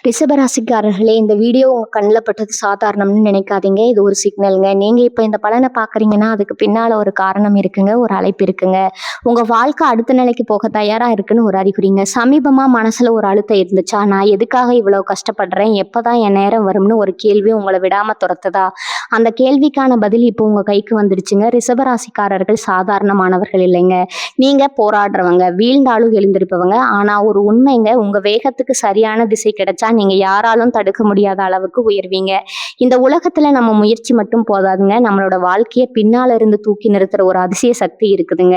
ரிஷபராசிக்காரர்களே, இந்த வீடியோ உங்க கண்ணில் பட்டது சாதாரணம்னு நினைக்காதீங்க. இது ஒரு சிக்னலுங்க. நீங்க இப்ப இந்த பலனை பாக்குறீங்கன்னா அதுக்கு பின்னால ஒரு காரணம் இருக்குங்க, ஒரு அழைப்பு இருக்குங்க. உங்க வாழ்க்கை அடுத்த நிலைக்கு போக தயாரா இருக்குன்னு ஒரு அறிகுறிங்க. சமீபமா மனசுல ஒரு அழுத்தம் இருந்துச்சா? நான் எதுக்காக இவ்வளவு கஷ்டப்படுறேன், எப்பதான் என் நேரம் வரும்னு ஒரு கேள்வி உங்களை விடாம துரத்துதா? அந்த கேள்விக்கான பதில் இப்போ உங்க கைக்கு வந்துடுச்சுங்க. ரிஷபராசிக்காரர்கள் சாதாரணமானவர்கள் இல்லைங்க. நீங்க போராடுறவங்க, வீழ்ந்தாலும் எழுந்திருப்பவங்க. ஆனா ஒரு உண்மைங்க, உங்க வேகத்துக்கு சரியான திசை கிடைச்சா நீங்க யாராலும் தடுக்க முடியாத அளவுக்கு உயர்வீங்க. இந்த உலகத்துல நம்ம முயற்சி மட்டும் போதாதுங்க, நம்மளோட வாழ்க்கையை பின்னால இருந்து தூக்கி நிறுத்துற ஒரு அதிசய சக்தி இருக்குதுங்க.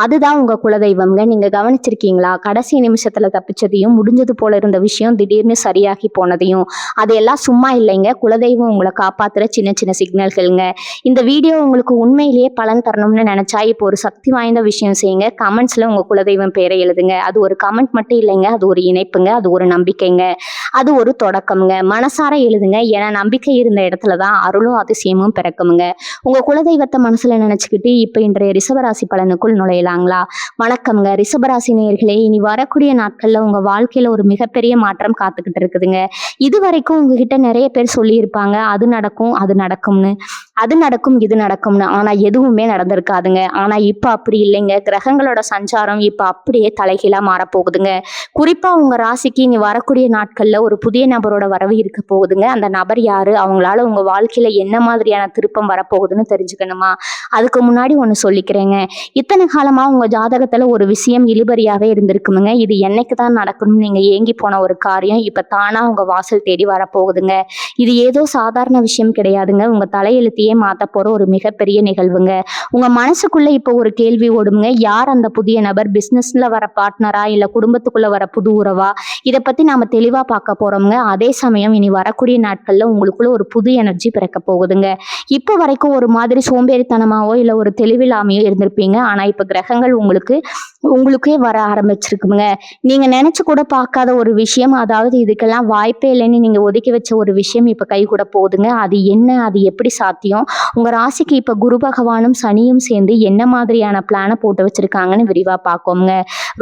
அதுதான் உங்க குலதெய்வம்ங்க. நீங்க கவனிச்சிருக்கீங்களா? கடைசி நிமிஷத்துல தப்பிச்சதையும், முடிஞ்சது போல இருந்த விஷயம் திடீர்னு சரியாகி போனதையும். அதையெல்லாம் சும்மா இல்லைங்க, குலதெய்வம் உங்களை காப்பாத்துற சின்ன சின்ன சிக்னல்கள்ங்க. இந்த வீடியோ உங்களுக்கு உண்மையிலேயே பலன் தரணும்னு நினைச்சா இப்போ ஒரு சக்தி வாய்ந்த விஷயம் செய்யுங்க. கமெண்ட்ஸ்ல உங்க குலதெய்வம் பேரை எழுதுங்க. அது ஒரு கமெண்ட் மட்டும் இல்லைங்க, அது ஒரு இணைப்புங்க, அது ஒரு நம்பிக்கைங்க, அது ஒரு தொடக்கம்ங்க. மனசார எழுதுங்க. ஏன்னா நம்பிக்கை இருந்த இடத்துலதான் அருளும் அதிசயமும் பிறக்குமுங்க. உங்க குலதெய்வத்தை மனசுல நினைச்சுக்கிட்டு இப்ப இன்றைய ரிஷபராசி பலனுக்குள் நுழையலாங்களா? வணக்கம்ங்க ரிஷபராசி நேயர்களே. இனி வரக்கூடிய நாட்கள்ல உங்க வாழ்க்கையில ஒரு மிகப்பெரிய மாற்றம் காத்துக்கிட்டு இருக்குதுங்க. இது வரைக்கும் உங்ககிட்ட நிறைய பேர் சொல்லியிருப்பாங்க, அது நடக்கும் அது நடக்கும்னு, அது நடக்கும் இது நடக்கும்னு. ஆனா எதுவுமே நடந்திருக்காதுங்க. ஆனா இப்ப அப்படி இல்லைங்க. கிரகங்களோட சஞ்சாரம் இப்ப அப்படியே தலைகீழா மாறப்போகுதுங்க. குறிப்பா உங்க ராசிக்கு இனி வரக்கூடிய நாட்கள்ல ஒரு புதிய நபரோட வரவு இருக்க போகுதுங்க. அந்த நபர் யாரு, அவங்களால உங்க வாழ்க்கையில என்ன மாதிரியான திருப்பம் வரப்போகுதுன்னு தெரிஞ்சுக்கணுமா? அதுக்கு முன்னாடி ஒண்ணு சொல்லிக்கிறேங்க. இத்தனை காலமா உங்க ஜாதகத்துல ஒரு விஷயம் இழுபறியாவே இருந்திருக்குமுங்க. இது என்னைக்குதான் நடக்கணும்னு நீங்க ஏங்கி போன ஒரு காரியம் இப்ப தானா உங்க வாசல் தேடி வரப்போகுதுங்க. இது ஏதோ சாதாரண விஷயம் கிடையாதுங்க. உங்க தலையெழுத்தையே மாத்த போற ஒரு மிகப்பெரிய நிகழ்வுங்க. உங்க மனசுக்குள்ள இப்ப ஒரு கேள்வி ஓடுங்க, யார் அந்த புதிய நபர்? பிசினஸ்ல வர பார்ட்னரா, இல்ல குடும்பத்துக்குள்ள வர புது உறவா? இதை பத்தி நாம தெளிவா பார்க்க போறோம்ங்க. அதே சமயம் இனி வரக்கூடிய நாட்கள்ல உங்களுக்குள்ள ஒரு புது எனர்ஜி பிறக்க போகுதுங்க. இப்ப வரைக்கும் ஒரு மாதிரி சோம்பேறித்தனமாவோ இல்ல ஒரு தெளிவில்லாமையோ இருந்திருப்பீங்க. ஆனா இப்ப கிரகங்கள் உங்களுக்கே வர ஆரம்பிச்சிருக்குங்க. நீங்க நினைச்சு கூட பார்க்காத ஒரு விஷயம், அதாவது இதுக்கெல்லாம் வாய்ப்பே இல்லைன்னு நீங்க ஒதுக்கி வச்ச ஒரு விஷயம் இப்ப கை கூட போகுதுங்க. அது என்ன, அது எப்படி சாத்தியம்? உங்க ராசிக்கு இப்ப குரு பகவானும் சனியும் சேர்ந்து என்ன மாதிரியான பிளானை போட்டு வச்சிருக்காங்கன்னு விரிவா பார்ப்போம்ங்க.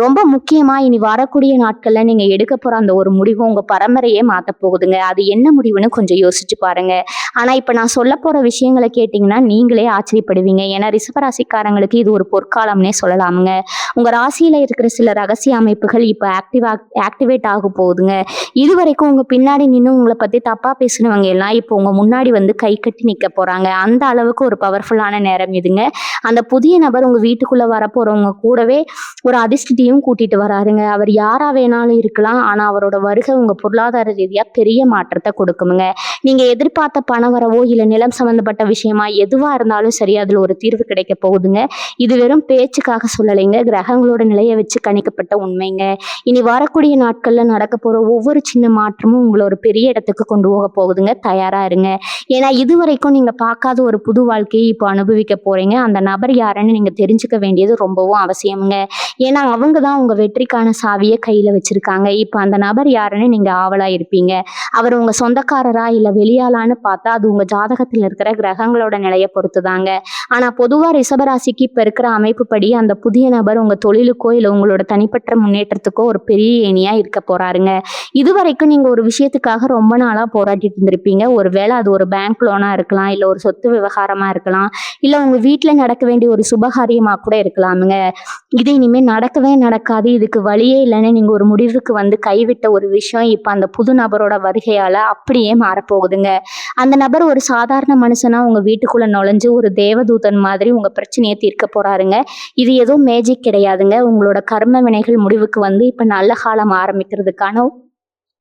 ரொம்ப முக்கியமா இனி வரக்கூடிய நாட்கள்ல நீங்க எடுக்க போற அந்த ஒரு முடிவு உங்க பரம்பரையே மாத்த போகுதுங்க. அது என்ன முடிவுன்னு கொஞ்சம் யோசிச்சு பாருங்க. ஆனா இப்ப நான் சொல்ல போற விஷயங்களை கேட்டீங்கன்னா நீங்களே ஆச்சரியப்படுவீங்க. ஏன்னா ரிஷபராசிக்காரங்களுக்கு இது ஒரு பொற்காலம்னே சொல்லலாமுங்க. உங்க ராசியில இருக்கிற சில ரகசிய அமைப்புகள் இப்ப ஆக்டிவேட் ஆக போகுதுங்க. இது வரைக்கும் உங்க பின்னாடி நின்று உங்களை பத்தி தப்பா பேசினவங்க எல்லாம் இப்போ உங்க முன்னாடி வந்து கை கட்டி நிக்க போறாங்க. அந்த அளவுக்கு ஒரு பவர்ஃபுல்லான நேரம் இதுங்க. அந்த புதிய நபர் உங்க வீட்டுக்குள்ள வரப்போறவங்க கூடவே ஒரு அதிர்ஷ்டத்தையும் கூட்டிட்டு வராருங்க. அவர் யாரா வேணாலும் இருக்கலாம். ஆனா அவரோட வருகை உங்க பொருளாதார ரீதியா பெரிய மாற்றத்தை கொடுக்குமுங்க. நீங்க எதிர்பார்த்த பண வரவோ இல்ல நிலம் சம்பந்தப்பட்ட விஷயமா எதுவா இருந்தாலும் சரி, அதுல ஒரு தீர்வு கிடைக்க போகுதுங்க. இது வெறும் பேச்சுக்காக சொல்லலைங்க, கிரகங்களோட நிலையை வச்சு கணிக்கப்பட்ட உண்மைங்க. இனி வரக்கூடிய நாட்கள்ல நடக்க போற ஒவ்வொரு சின்ன மாற்றமும் உங்களை ஒரு பெரிய இடத்துக்கு கொண்டு போக போகுதுங்க. தயாரா இருங்க. ஏன்னா இது வரைக்கும் நீங்க பார்க்காத ஒரு புது வாழ்க்கையை இப்போ அனுபவிக்க போறீங்க. அந்த நபர் யாருன்னு நீங்க தெரிஞ்சுக்க வேண்டியது ரொம்பவும் அவசியம்ங்க. ஏன்னா அவங்க தான் உங்க வெற்றிக்கான சாவியை கையில வச்சிருக்காங்க. இப்ப அந்த நபர் யாருன்னு நீங்க ஆவலா இருப்பீங்க. அவர் உங்க சொந்தக்காரரா இல்ல வெளியாளான்னு பார்த்தா அது உங்க ஜாதகத்துல இருக்கிற கிரகங்களோட நிலையை பொறுத்துதாங்க. ஆனா பொதுவா ரிஷபராசிக்கு இப்ப இருக்கிற அமைப்பு படி அந்த புதிய நபர் உங்க தொழிலுக்கோ இல்ல உங்களோட தனிப்பட்ட முன்னேற்றத்துக்கோ ஒரு பெரிய ஏணியா இருக்க போறாருங்க. இது வரைக்கும் நீங்க ஒரு விஷயத்துக்காக ரொம்ப நாளா போராடிட்டு இருந்திருப்பீங்க. ஒருவேளை அது ஒரு பேங்க் லோனா இருக்கலாம், இல்ல ஒரு சொத்து விவகாரமா இருக்கலாம், இல்ல உங்க வீட்டுல நடக்க வேண்டிய ஒரு சுபகாரியமா கூட இருக்கலாமுங்க. இது இனிமே நடக்கவே நடக்காது, இதுக்கு வழியே இல்லைன்னு நீங்க ஒரு முடிவுக்கு வந்து கைவிட்ட ஒரு விஷயம் இப்ப அந்த புது நபரோட வருகையால அப்படியே மாறப்போகுதுங்க. அந்த நபர் ஒரு சாதாரண மனுஷனா உங்க வீட்டுக்குள்ள நுழைஞ்சு ஒரு தேவதூதன் மாதிரி உங்க பிரச்சனையை தீர்க்க போறாருங்க. இது எதுவும் மேஜிக் கிடையாதுங்க. உங்களோட கர்ம வினைகள் முடிவுக்கு வந்து இப்ப நல்ல காலம் ஆரம்பிக்கிறதுக்கான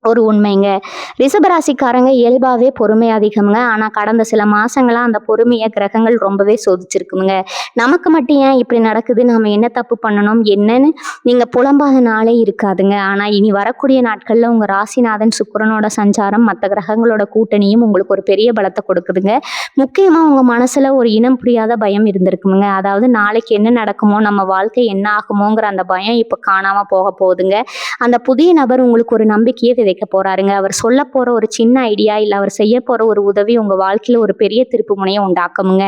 ஒரு உண்மைங்க. ரிஷபராசிக்காரங்க இயல்பாவே பொறுமை அதிகம்ங்க. ஆனா கடந்த சில மாசங்களா அந்த பொறுமையை கிரகங்கள் ரொம்பவே சோதிச்சிருக்குங்க. நமக்கு மட்டும் ஏன் இப்படி நடக்குது, நாம என்ன தப்பு பண்ணணும் என்னன்னு நீங்க புலம்பாத நாளே இருக்காதுங்க. ஆனா இனி வரக்கூடிய நாட்கள்ல உங்க ராசிநாதன் சுக்கிரனோட சஞ்சாரம் மற்ற கிரகங்களோட கூட்டணியும் உங்களுக்கு ஒரு பெரிய பலத்தை கொடுக்குதுங்க. முக்கியமா உங்க மனசுல ஒரு இனம் புரியாத பயம் இருந்திருக்குங்க. அதாவது நாளைக்கு என்ன நடக்குமோ, நம்ம வாழ்க்கை என்ன ஆகுமோங்கிற அந்த பயம் இப்ப காணாம போக போகுதுங்க. அந்த புதிய நபர் உங்களுக்கு ஒரு நம்பிக்கையை விதைக்க போறாருங்க. அவர் சொல்ல போற ஒரு சின்ன ஐடியா இல்ல அவர் செய்ய போற ஒரு உதவி உங்க வாழ்க்கையில ஒரு பெரிய திருப்பு முனையை உண்டாக்குமுங்க.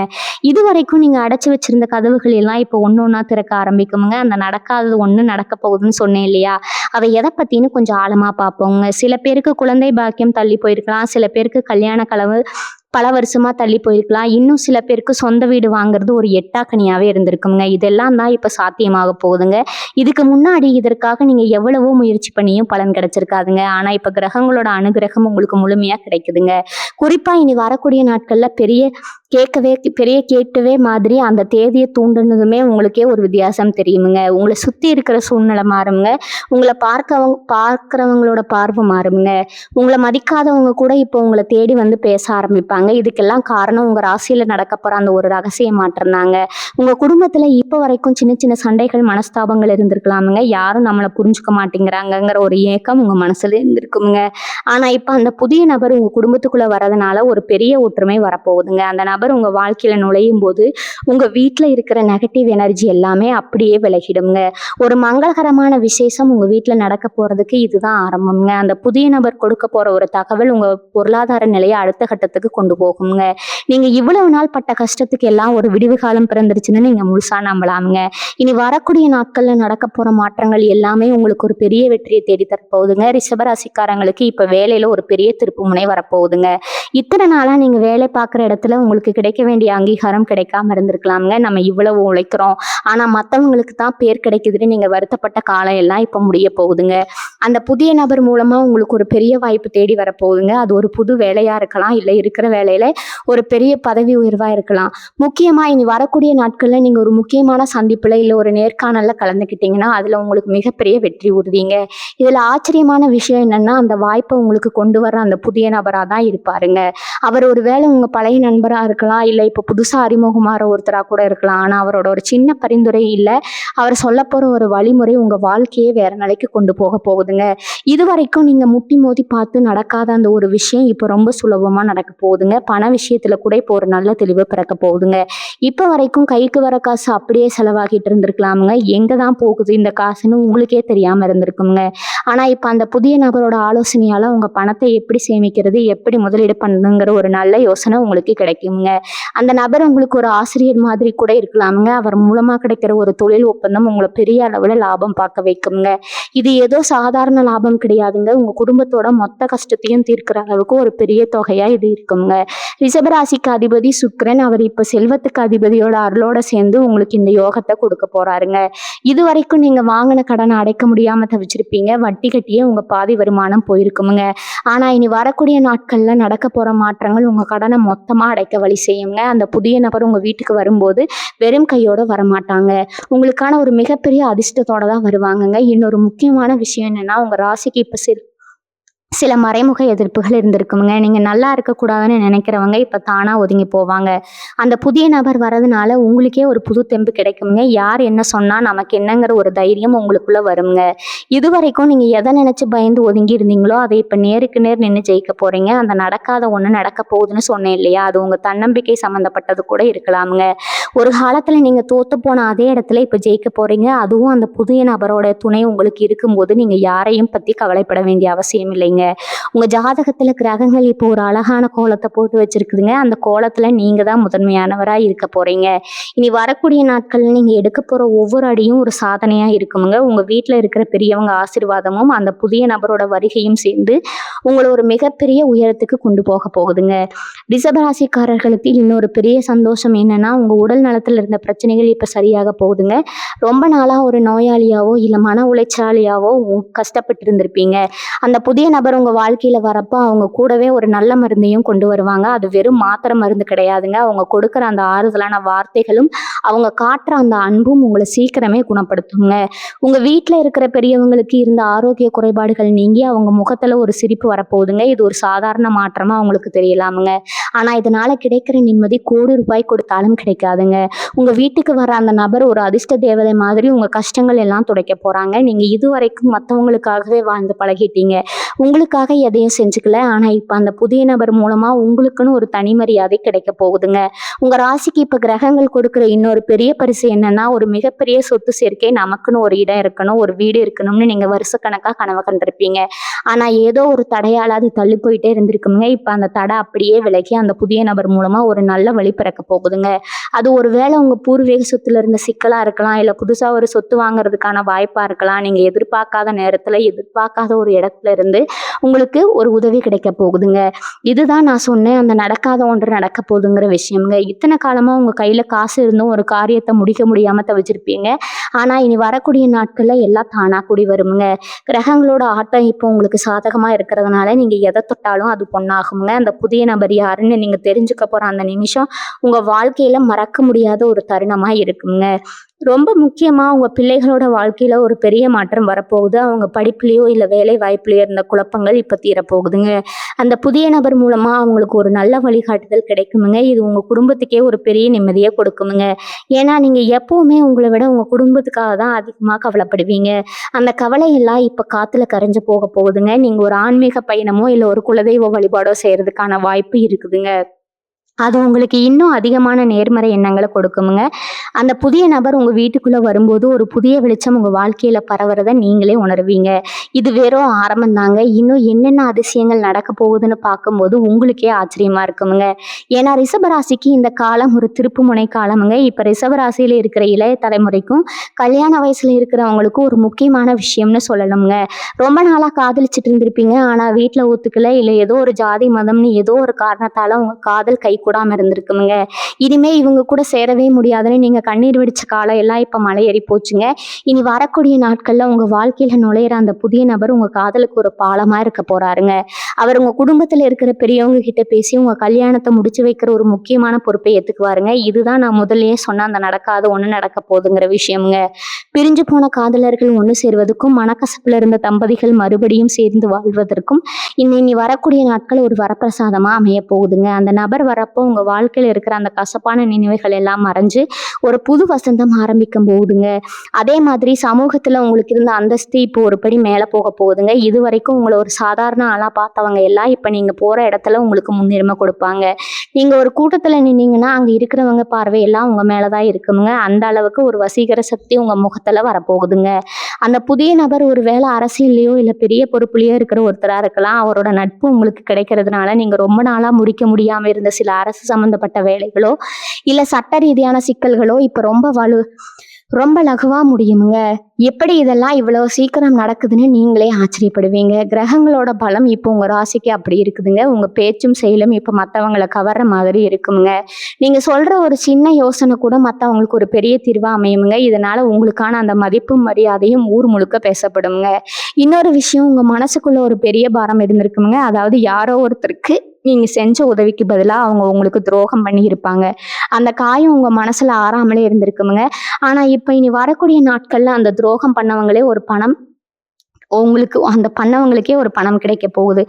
இதுவரைக்கும் நீங்க அடைச்சு வச்சிருந்த கதவுகள் எல்லாம் இப்போ ஒண்ணு ஒண்ணா திறக்க ஆரம்பிக்குமுங்க. அந்த நடக்காதது ஒண்ணு நடக்க போகுதுன்னு சொன்னேன் இல்லையா? அதை எதை பத்தின்னு கொஞ்சம் ஆழமா பார்ப்போங்க. சில பேருக்கு குழந்தை பாக்கியம் தள்ளி போயிருக்கலாம். சில பேருக்கு கல்யாண கனவு பல வருஷமா தள்ளி போயிருக்கலாம். இன்னும் சில பேருக்கு சொந்த வீடு வாங்குறது ஒரு எட்டாக்கனியாவே இருந்திருக்குங்க. இதெல்லாம் தான் இப்ப சாத்தியமாக போகுதுங்க. இதுக்கு முன்னாடி இதற்காக நீங்க எவ்வளவோ முயற்சி பண்ணியும் பலன் கிடைச்சிருக்காதுங்க. ஆனா இப்ப கிரகங்களோட அனுகிரகம் உங்களுக்கு முழுமையா கிடைக்குதுங்க. குறிப்பா இனி வரக்கூடிய நாட்கள்ல பெரிய கேட்கவே மாதிரி அந்த தேதியை தூண்டுனதுமே உங்களுக்கே ஒரு வித்தியாசம் தெரியுமுங்க. உங்களை சுத்தி இருக்கிற சூழ்நிலை மாறுங்க. உங்களை பார்க்கிறவங்களோட பார்வை மாறுங்க. உங்களை மதிக்காதவங்க கூட இப்போ உங்களை தேடி வந்து பேச ஆரம்பிப்பாங்க. இதுக்கெல்லாம் காரணம் உங்க ராசியில நடக்க போற அந்த ஒரு ரகசிய மாற்றம் தாங்க. உங்க குடும்பத்துல இப்ப வரைக்கும் சின்ன சின்ன சண்டைகள் மனஸ்தாபங்கள் இருந்திருக்கலாமுங்க. யாரும் நம்மளை புரிஞ்சுக்க மாட்டேங்கிறாங்கிற ஒரு ஏக்கம் உங்க மனசுல இருந்திருக்குங்க. ஆனா இப்ப அந்த புதிய நபர் உங்க குடும்பத்துக்குள்ள வரதுனால ஒரு பெரிய ஒற்றுமை வரப்போகுதுங்க. அந்த நபர் உங்க வாழ்க்கையில நுழையும் போது உங்க வீட்டுல இருக்கிற நெகட்டிவ் எனர்ஜி எல்லாமே அப்படியே விலகிடுங்க. ஒரு மங்களகரமான விசேஷம் உங்க வீட்டுல நடக்க போறதுக்கு இதுதான் ஆரம்பம்ங்க. அந்த புதிய நபர் கொடுக்க போற ஒரு தகவல் உங்க பொருளாதார நிலையை அடுத்த கட்டத்துக்கு கொண்டு போகுங்க. நீங்க இவ்வளவு நாள் பட்ட கஷ்டத்துக்கு எல்லாம் ஒரு விடிவு காலம் பிறந்துருச்சுன்னு நீங்க முழுசா நம்பலாமுங்க. இனி வரக்கூடிய நாட்கள்ல நடக்க போற மாற்றங்கள் எல்லாமே உங்களுக்கு ஒரு பெரிய வெற்றியை தேடி தரப்போகுதுங்க. ரிஷபராசிக்காரங்களுக்கு இப்ப வேலையில ஒரு பெரிய திருப்பு முனை வரப்போகுதுங்க. இத்தனை நாளா நீங்க வேலை பார்க்குற இடத்துல உங்களுக்கு கிடைக்க வேண்டிய அங்கீகாரம் கிடைக்காம இருந்திருக்கலாமுங்க. நம்ம இவ்வளவு உழைக்கிறோம் ஆனா மற்றவங்களுக்கு தான் பேர் கிடைக்குதுன்னு நீங்க வருத்தப்பட்ட காலம் எல்லாம் இப்ப முடிய போகுதுங்க. அந்த புதிய நபர் மூலமா உங்களுக்கு ஒரு பெரிய வாய்ப்பு தேடி வரப்போகுதுங்க. அது ஒரு புது வேலையா இருக்கலாம், இல்லை இருக்கிற வேலையில ஒரு பெரிய பதவி உயர்வா இருக்கலாம். முக்கியமா இனி வரக்கூடிய நாட்கள்ல நீங்க ஒரு முக்கியமான சந்திப்புல இல்லை ஒரு நேர்காணல்ல கலந்துக்கிட்டீங்கன்னா அதுல உங்களுக்கு மிகப்பெரிய வெற்றி உறுதிங்க. இதுல ஆச்சரியமான விஷயம் என்னன்னா அந்த வாய்ப்பை உங்களுக்கு கொண்டு வர அந்த புதிய நபரா தான் இருப்பாருங்க. அவர் ஒரு வேளை உங்க பழைய நண்பரா இருக்கலாம், இல்லை இப்போ புதுசா அறிமுகமாற ஒருத்தரா கூட இருக்கலாம். ஆனா அவரோட ஒரு சின்ன பரிந்துரை இல்லை அவர் சொல்ல போற ஒரு வழிமுறை உங்க வாழ்க்கையே வேற நிலைக்கு கொண்டு போக போகுதுங்க. இது வரைக்கும் நீங்க முட்டி மோதி பார்த்து நடக்காத அந்த ஒரு விஷயம் இப்போ ரொம்ப சுலபமா நடக்க போகுதுங்க. பண விஷயத்துல கூட இப்போ ஒரு நல்ல தெளிவு பிறக்க போகுதுங்க. இப்ப வரைக்கும் கைக்கு வர காசு அப்படியே செலவாகிட்டு இருந்திருக்கலாமுங்க. எங்க தான் போகுது இந்த காசுன்னு உங்களுக்கே தெரியாம இருந்திருக்குங்க. ஆனா இப்ப அந்த புதிய நபரோட ஆலோசனையால உங்க பணத்தை எப்படி சேமிக்கிறது, எப்படி முதலீடு பண்ணுங்கிற ஒரு நல்ல யோசனை உங்களுக்கு கிடைக்குங்க. அந்த நபர் உங்களுக்கு ஒரு ஆசிரியர் மாதிரி கூட இருக்கலாமுங்க. அவர் மூலமா கிடைக்கிற ஒரு தொழில் ஒப்பந்தம் உங்களை பெரிய அளவுல லாபம் பார்க்க வைக்குங்க. இது ஏதோ சாதாரண லாபம் கிடையாதுங்க. உங்க குடும்பத்தோட மொத்த கஷ்டத்தையும் தீர்க்கிற அளவுக்கு ஒரு பெரிய தொகையா இது இருக்குங்க. ரிஷபராசிக்கு அதிபதி சுக்கிரன். அவர் இப்ப செல்வத்துக்கு அதிபதியோட அருளோட சேர்ந்து உங்களுக்கு இந்த யோகத்தை கொடுக்க போறாருங்க. இது வரைக்கும் நீங்க வாங்கின கடனை அடைக்க முடியாம தவிச்சிருப்பீங்க. வட்டி கட்டியே உங்க பாதி வருமானம் போயிருக்குமுங்க. ஆனா இனி வரக்கூடிய நாட்கள்ல நடக்க போற மாற்றங்கள் உங்க கடனை மொத்தமா அடைக்க வழி செய்யுங்க. அந்த புதிய நபர் உங்க வீட்டுக்கு வரும்போது வெறும் கையோட வரமாட்டாங்க. உங்களுக்கான ஒரு மிகப்பெரிய அதிர்ஷ்டத்தோட தான் வருவாங்கங்க. இன்னொரு முக்கியமான விஷயம் என்னன்னா உங்க ராசிக்கு இப்ப சில மறைமுக எதிர்ப்புகள் இருந்திருக்குங்க. நீங்க நல்லா இருக்கக்கூடாதுன்னு நினைக்கிறவங்க இப்ப தானா ஒதுங்கி போவாங்க. அந்த புதிய நபர் வரதுனால உங்களுக்கே ஒரு புது தெம்பு கிடைக்குங்க. யார் என்ன சொன்னா நமக்கு என்னங்கிற ஒரு தைரியம் உங்களுக்குள்ள வருங்க. இது வரைக்கும் நீங்க எதை நினைச்சு பயந்து ஒதுங்கி இருந்தீங்களோ அதை இப்ப நேருக்கு நேர் நின்று ஜெயிக்க போறீங்க. அந்த நடக்காத ஒண்ணு நடக்க போகுதுன்னு சொன்னேன் இல்லையா, அது உங்க தன்னம்பிக்கை சம்பந்தப்பட்டது கூட இருக்கலாமுங்க. ஒரு காலத்துல நீங்க தோத்து போன அதே இடத்துல இப்ப ஜெயிக்க போறீங்க. அதுவும் அந்த புதிய நபரோட துணை உங்களுக்கு இருக்கும்போது நீங்க யாரையும் பத்தி கவலைப்பட வேண்டிய அவசியம் இல்லைங்க. உங்க ஜாதகத்துல கிரகங்கள் இப்போ ஒரு அழகான கோலத்தை போட்டு வச்சிருக்குதுங்க. அந்த கோலத்துல நீங்க தான் முதன்மையானவரா இருக்க போறீங்க. இனி வரக்கூடிய நாட்கள்ல நீங்க எடுக்க போற ஒவ்வொரு அடியும் ஒரு சாதனையா இருக்குமுங்க. உங்க வீட்டுல இருக்கிற பெரியவங்க ஆசீர்வாதமும் அந்த புதிய நபரோட வருகையும் சேர்ந்து உங்களை ஒரு மிகப்பெரிய உயரத்துக்கு கொண்டு போக போகுதுங்க. ரிஷபராசிக்காரர்களுக்கு இன்னொரு பெரிய சந்தோஷம் என்னன்னா உங்க உடல் நலத்துல இருந்த பிரச்சனைகள் இப்ப சரியாக போகுதுங்க. ரொம்ப நாளா ஒரு நோயாளியாவோ இல்ல மன உளைச்சலாளியாவோ கஷ்டப்பட்டு இருந்திருப்பீங்க. அந்த புதிய நபர் உங்க வாழ்க்கையில வரப்போ அவங்க கூடவே ஒரு நல்ல மருந்தையும் கொண்டு வருவாங்க. அது வெறும் மாத்திரை மருந்து கிடையாதுங்க. அவங்க கொடுக்குற அந்த ஆறுதலான வார்த்தைகளும் அவங்க காட்டுற அந்த அன்பும் உங்களை சீக்கிரமே குணப்படுத்துங்க. உங்க வீட்டுல இருக்கிற பெரியவங்களுக்கு இருந்த ஆரோக்கிய குறைபாடுகள் நீங்கி அவங்க முகத்துல ஒரு சிரிப்பு வரப்போகுதுங்க. இது ஒரு சாதாரண மாற்றமா அவங்களுக்கு தெரியலாமுங்க. ஆனா இதனால கிடைக்கிற நிம்மதி கோடி ரூபாய் கொடுத்தாலும் கிடைக்காதுங்க. உங்க வீட்டுக்கு வர அந்த நபர் ஒரு அதிர்ஷ்ட தேவதை மாதிரி உங்க கஷ்டங்கள் எல்லாம் துடைக்க போறாங்க. நீங்க இதுவரைக்கும் மற்றவங்களுக்காகவே வாழ்ந்து பழகிட்டீங்க. உங்களுக்கு உங்களுக்காக எதையும் செஞ்சுக்கல. ஆனா இப்ப அந்த புதிய நபர் மூலமா உங்களுக்குன்னு ஒரு தனி மரியாதை கிடைக்க போகுதுங்க. உங்க ராசிக்கு இப்ப கிரகங்கள் கொடுக்குற இன்னொரு பெரிய பரிசு என்னன்னா, ஒரு மிகப்பெரிய சொத்து சேர்க்கை, நமக்குன்னு ஒரு இடம் இருக்கணும், ஒரு வீடு இருக்கணும்னு நீங்க வருஷக்கணக்கா கனவு கண்டிருப்பீங்க. ஆனா ஏதோ ஒரு தடையால அது தள்ளி போயிட்டே இருந்திருக்குங்க. இப்ப அந்த தடை அப்படியே விலகி அந்த புதிய நபர் மூலமா ஒரு நல்ல வழி பிறக்க போகுதுங்க. அது ஒருவேளை உங்க பூர்வீக சொத்துல இருந்த சிக்கலா இருக்கலாம், இல்ல புதுசா ஒரு சொத்து வாங்குறதுக்கான வாய்ப்பா இருக்கலாம். நீங்க எதிர்பார்க்காத நேரத்துல எதிர்பார்க்காத ஒரு இடத்துல இருந்து உங்களுக்கு ஒரு உதவி கிடைக்க போகுதுங்க. இதுதான் நான் சொன்னேன், அந்த நடக்காத ஒன்று நடக்க போகுதுங்கிற விஷயம்ங்க. இத்தனை காலமா உங்க கையில காசு இருந்தும் ஒரு காரியத்தை முடிக்க முடியாம தவிச்சிருப்பீங்க. ஆனா இனி வரக்கூடிய நாட்கள்ல எல்லாம் தானா கூடி வருமுங்க. கிரகங்களோட ஆட்டம் இப்போ உங்களுக்கு சாதகமா இருக்கிறதுனால நீங்க எதை தொட்டாலும் அது பொண்ணாகுங்க. அந்த புதிய நபர் யாருன்னு நீங்க தெரிஞ்சுக்க போற அந்த நிமிஷம் உங்க வாழ்க்கையில மறக்க முடியாத ஒரு தருணமா இருக்குங்க. ரொம்ப முக்கியமா உங்க பிள்ளைகளோட வாழ்க்கையில ஒரு பெரிய மாற்றம் வரப்போகுது. அவங்க படிப்புலயோ இல்ல வேலை வாய்ப்புலயோ இருந்த குழப்பங்கள் இப்ப தீரப்போகுதுங்க. அந்த புதிய நபர் மூலமா அவங்களுக்கு ஒரு நல்ல வழிகாட்டுதல் கிடைக்குமுங்க. இது உங்க குடும்பத்துக்கே ஒரு பெரிய நிம்மதியை கொடுக்குமுங்க. ஏன்னா நீங்க எப்பவுமே உங்களை விட உங்க குடும்பத்துக்காக தான் அதிகமா கவலைப்படுவீங்க. அந்த கவலை எல்லாம் இப்ப காத்துல கரைஞ்சு போக போகுதுங்க. நீங்க ஒரு ஆன்மீக பயணமோ இல்ல ஒரு குலதெய்வ வழிபாடோ செய்யறதுக்கான வாய்ப்பு இருக்குதுங்க. அது உங்களுக்கு இன்னும் அதிகமான நேர்மறை எண்ணங்களை கொடுக்குமுங்க. அந்த புதிய நபர் உங்க வீட்டுக்குள்ள வரும்போது ஒரு புதிய வெளிச்சம் உங்க வாழ்க்கையில பரவுறத நீங்களே உணர்வீங்க. இது வெறும் ஆரம்பம் தாங்க. இன்னும் என்னென்ன அதிசயங்கள் நடக்க போகுதுன்னு பார்க்கும்போது உங்களுக்கே ஆச்சரியமா இருக்குமுங்க. ஏன்னா ரிஷபராசிக்கு இந்த காலம் ஒரு திருப்புமுனை காலமுங்க. இப்ப ரிஷபராசியில இருக்கிற இளைய தலைமுறைக்கும் கல்யாண வயசுல இருக்கிறவங்களுக்கும் ஒரு முக்கியமான விஷயம்னு சொல்லணுங்க. ரொம்ப நாளா காதலிச்சுட்டு இருந்திருப்பீங்க. ஆனா வீட்டுல ஒத்துக்கல, இல்ல ஏதோ ஒரு ஜாதி மதம்னு ஏதோ ஒரு காரணத்தால உங்க காதல் கை கூடாம இருந்திருக்குமுங்க. இனிமே இவங்க கூட சேரவே முடியாதுன்னு நீங்க கண்ணீர் வெடிச்ச காலம் எல்லாம் இப்ப மலையேறி போச்சுங்க. இனி வரக்கூடிய நாட்கள்ல உங்க வாழ்க்கையில நுழையிற அந்த புதிய நபர் உங்க காதலுக்கு ஒரு பாலமா இருக்க போறாருங்க. அவர் உங்க குடும்பத்துல இருக்கிற பெரியவங்க கிட்ட பேசி உங்க கல்யாணத்தை முடிச்சு வைக்கிற ஒரு முக்கியமான பொறுப்பை ஏத்துக்குவாருங்க. இதுதான் நான் முதல்லயே சொன்ன அந்த நடக்காத ஒண்ணு நடக்க போகுதுங்கிற விஷயம்ங்க. பிரிஞ்சு போன காதலர்கள் ஒண்ணு சேர்வதற்கும், மனக்கசப்புல இருந்த தம்பதிகள் மறுபடியும் சேர்ந்து வாழ்வதற்கும் இனி வரக்கூடிய நாட்கள் ஒரு வரப்பிரசாதமா அமைய போகுதுங்க. அந்த நபர் வரப்போ உங்க வாழ்க்கையில இருக்கிற அந்த கசப்பான நினைவுகள் எல்லாம் மறைஞ்சு ஒரு புது வசந்தம் ஆரம்பிக்கும் போகுதுங்க. அதே மாதிரி சமூகத்துல உங்களுக்கு இருந்த அந்தஸ்து இப்போ ஒரு படி மேல போக போகுதுங்க. இது வரைக்கும் உங்களை ஒரு சாதாரண ஆளா பார்த்தவங்க எல்லாம் இப்ப நீங்க போற இடத்துல உங்களுக்கு முன்னுரிமை கொடுப்பாங்க. நீங்க ஒரு கூட்டத்துல நின்னீங்கன்னா அங்க இருக்கிறவங்க பார்வை எல்லாம் உங்க மேலதான் இருக்குங்க. அந்த அளவுக்கு ஒரு வசீகர சக்தி உங்க முகத்துல வரப்போகுதுங்க. அந்த புதிய நபர் ஒரு வேளை அரசியல்லையோ இல்ல பெரிய பொறுப்புலையோ இருக்கிற ஒருத்தரா இருக்கலாம். அவரோட நட்பு உங்களுக்கு கிடைக்கிறதுனால நீங்க ரொம்ப நாளா முடிக்க முடியாம இருந்த சில அரசு சம்பந்தப்பட்ட வேலைகளோ இல்ல சட்ட ரீதியான சிக்கல்களோ இப்ப ரொம்ப லகுவா முடியுங்க. எப்படி இதெல்லாம் இவ்வளவு சீக்கிரம் நடக்குதுன்னு நீங்களே ஆச்சரியப்படுவீங்க. கிரகங்களோட பலம் இப்போ உங்க ராசிக்கு அப்படி இருக்குதுங்க. உங்க பேச்சும் செயலும் இப்ப மத்தவங்களை கவர்ற மாதிரி இருக்குங்க. நீங்க சொல்ற ஒரு சின்ன யோசனை கூட மத்தவங்களுக்கு ஒரு பெரிய தீர்வா அமையுங்க. இதனால உங்களுக்கான அந்த மதிப்பும் மரியாதையும் ஊர் முழுக்க பேசப்படுங்க. இன்னொரு விஷயம், உங்க மனசுக்குள்ள ஒரு பெரிய பாரம் இருந்திருக்குங்க. அதாவது யாரோ ஒருத்தருக்கு நீங்க செஞ்ச உதவிக்கு பதிலா அவங்க உங்களுக்கு துரோகம் பண்ணி இருப்பாங்க. அந்த காயம் உங்க மனசுல ஆறாமலே இருந்திருக்குமுங்க. ஆனா இப்ப இனி வரக்கூடிய நாட்கள்ல அந்த துரோகம் பண்ணவங்களே ஒரு பணம் உங்களுக்கு அந்த பண்ணவங்களுக்கே ஒரு பணம் கிடைக்க போகுது.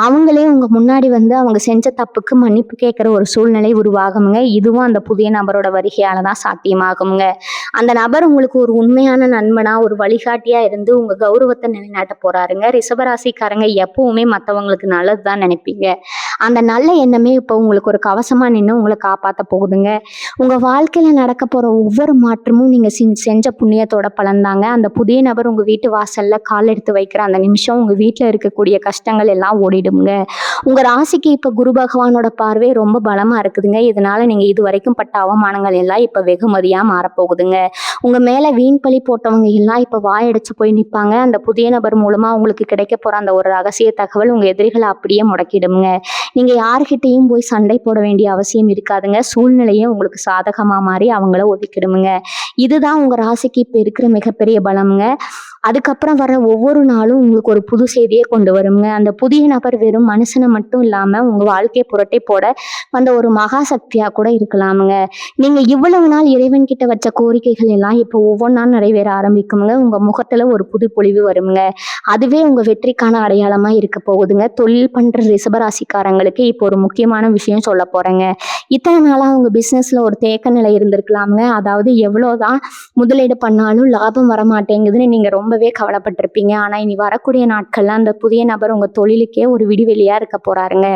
அவங்களே உங்க முன்னாடி வந்து அவங்க செஞ்ச தப்புக்கு மன்னிப்பு கேட்கிற ஒரு சூழ்நிலை உருவாகுங்க. இதுவும் அந்த புதிய நபரோட வருகையால தான் சாத்தியமாகுங்க. அந்த நபர் உங்களுக்கு ஒரு உண்மையான நண்பனா, ஒரு வழிகாட்டியா இருந்து உங்க கௌரவத்தை நிலைநாட்ட போறாருங்க. ரிஷபராசிக்காரங்க எப்பவுமே மத்தவங்களுக்கு நல்லதுதான் நினைப்பீங்க. அந்த நல்ல எண்ணமே இப்போ உங்களுக்கு ஒரு கவசமா நின்று உங்களை காப்பாற்ற போகுதுங்க. உங்க வாழ்க்கையில நடக்க போற ஒவ்வொரு மாற்றமும் நீங்க செஞ்ச புண்ணியத்தோட பலன்தாங்க. அந்த புதிய நபர் உங்க வீட்டு வாசல்ல கால் எடுத்து வைக்கிற அந்த நிமிஷம் உங்க வீட்டுல இருக்கக்கூடிய கஷ்டங்கள் எல்லாம் ஓடிடுங்க. உங்க ராசிக்கு இப்ப குரு பகவானோட பார்வை ரொம்ப பலமா இருக்குதுங்க. இதனால நீங்க இது வரைக்கும் பட்ட அவமானங்கள் எல்லாம் இப்ப வெகுமதியா மாறப்போகுதுங்க. உங்க மேல வீண் பழி போட்டவங்க எல்லாம் இப்ப வாயடிச்சு போய் நிற்பாங்க. அந்த புதிய நபர் மூலமா உங்களுக்கு கிடைக்க போற அந்த ஒரு ரகசிய தகவல் உங்க எதிரிகளை அப்படியே முடக்கிடுங்க. நீங்க யார்கிட்டையும் போய் சண்டை போட வேண்டிய அவசியம் இருக்காதுங்க. சூழ்நிலையே உங்களுக்கு சாதகமா மாறி அவங்கள ஒதுக்கிடுமுங்க. இதுதான் உங்க ராசிக்கு இப்ப இருக்கிற மிகப்பெரிய பலம்ங்க. அதுக்கப்புறம் வர ஒவ்வொரு நாளும் உங்களுக்கு ஒரு புது செய்தியை கொண்டு வருங்க. அந்த புதிய நபர் வெறும் மனுஷனை மட்டும் இல்லாம உங்க வாழ்க்கையை புரட்டி போட வந்த ஒரு மகா சக்தியா கூட இருக்கலாமுங்க. நீங்க இவ்வளவு நாள் இறைவன் கிட்ட வச்ச கோரிக்கைகள் எல்லாம் இப்போ ஒவ்வொன்றா நிறைவேற ஆரம்பிக்குங்க. உங்க முகத்துல ஒரு புது பொலிவு வருங்க. அதுவே உங்க வெற்றிக்கான அடையாளமா இருக்க போகுதுங்க. தொழில் பண்ற ரிஷபராசிக்காரங்களுக்கு இப்போ ஒரு முக்கியமான விஷயம் சொல்ல போறேங்க. இத்தனை நாளா உங்க பிசினஸ்ல ஒரு தேக்க நிலை இருந்திருக்கலாமுங்க. அதாவது எவ்வளவுதான் முதலீடு பண்ணாலும் லாபம் வரமாட்டேங்குதுன்னு நீங்க ரொம்ப ரொம்பவே கவலைப்பட்டிருப்பீங்க. ஆனா இனி வரக்கூடிய நாட்கள்ல அந்த புதிய நபர் உங்க தொழிலுக்கே ஒரு விடிவெளியா இருக்க போறாருங்க.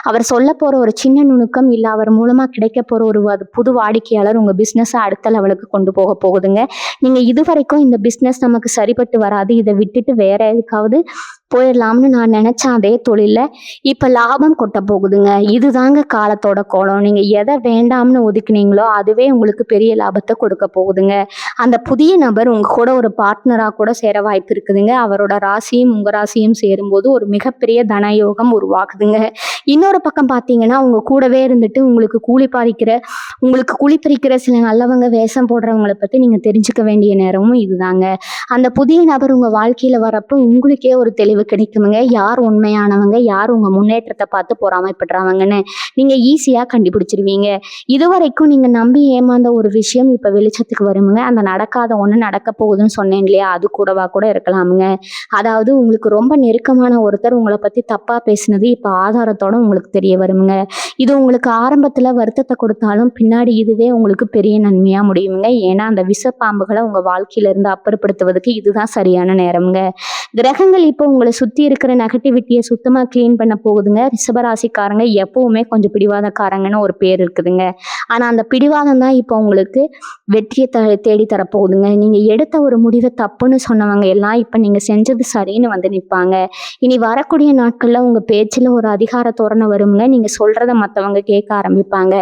அவர் சொல்லப் போற ஒரு சின்ன நுணுக்கம் இல்ல அவர் மூலமா கிடைக்கப் போற ஒரு புது வாடிக்கையாளர் உங்க பிசினஸ அடுத்த லெவலுக்கு கொண்டு போக போகுதுங்க. நீங்க இதுவரைக்கும் இந்த பிசினஸ் நமக்கு சரிப்பட்டு வராது, இத விட்டுட்டு வேற எதுக்காவது போயிடலாம்னு நான் நினைச்ச அதே தொழில்ல இப்ப லாபம் கொட்ட போகுதுங்க. இதுதாங்க காலத்தோட கோலம். நீங்க எதை வேண்டாம்னு ஒதுக்குனீங்களோ அதுவே உங்களுக்கு பெரிய லாபத்தை கொடுக்க போகுதுங்க. அந்த புதிய நபர் உங்க கூட ஒரு பார்ட்னரா கூட சேர வாய்ப்பு இருக்குதுங்க. அவரோட ராசியும் உங்க ராசியும் சேரும்போது ஒரு மிகப்பெரிய தனயோகம் உருவாக்குதுங்க. இன்னொரு பக்கம் பார்த்தீங்கன்னா உங்க கூடவே இருந்துட்டு உங்களுக்கு கூலி பறிக்கிற சில நல்லவங்க வேஷம் போடுறவங்களை பத்தி நீங்க தெரிஞ்சுக்க வேண்டிய நேரமும் இதுதாங்க. அந்த புதிய நபர் உங்க வாழ்க்கையில வரப்போ உங்களுக்கே ஒரு தெளிவு கிடைக்குமுங்க. யார் உண்மையானவங்க, யார் உங்க முன்னேற்றத்தை பார்த்து பொறாமைப்படுறாங்கன்னு நீங்க ஈஸியா கண்டுபிடிச்சிருவீங்க. இதுவரைக்கும் நீங்க நம்பி ஏமாந்த ஒரு விஷயம் இப்ப வெளிச்சத்துக்கு வருமுங்க. அந்த நடக்காத ஒண்ணு நடக்க போகுதுன்னு சொன்னேன் இல்லையா, அது கூடவா கூட இருக்கலாமுங்க. அதாவது உங்களுக்கு ரொம்ப நெருக்கமான ஒருத்தர் உங்களை பத்தி தப்பா பேசினது இப்ப ஆதாரத்தோட உங்களுக்கு தெரிய வருமுங்க. இது உங்களுக்கு ஆரம்பத்துல வருத்தத்தை கொடுத்தாலும் பின்னாடி இதுவே உங்களுக்கு பெரிய நன்மையா முடியுங்க. ஏன்னா அந்த விஷப்பாம்புகளை உங்க வாழ்க்கையில இருந்து அப்புறப்படுத்துவதற்கு இதுதான் சரியான நேரம்ங்க. கிரகங்கள் இப்போ உங்களை சுத்தி இருக்கிற நெகட்டிவிட்டியை சுத்தமா கிளீன் பண்ண போகுதுங்க. ரிஷபராசிக்காரங்க எப்பவுமே கொஞ்சம் பிடிவாதக்காரங்கன்னு ஒரு பேர் இருக்குதுங்க. ஆனா அந்த பிடிவாதம் தான் இப்போ உங்களுக்கு வெற்றியை தேடி தரப்போகுதுங்க. நீங்க எடுத்த ஒரு முடிவை தப்புன்னு சொன்னவங்க எல்லாம் இப்ப நீங்க செஞ்சது சரின்னு வந்து நிற்பாங்க. இனி வரக்கூடிய நாட்கள்ல உங்க பேச்சுல ஒரு அதிகார தோரணை வருங்க. நீங்க சொல்றத மத்தவங்க கேட்க ஆரம்பிப்பாங்க.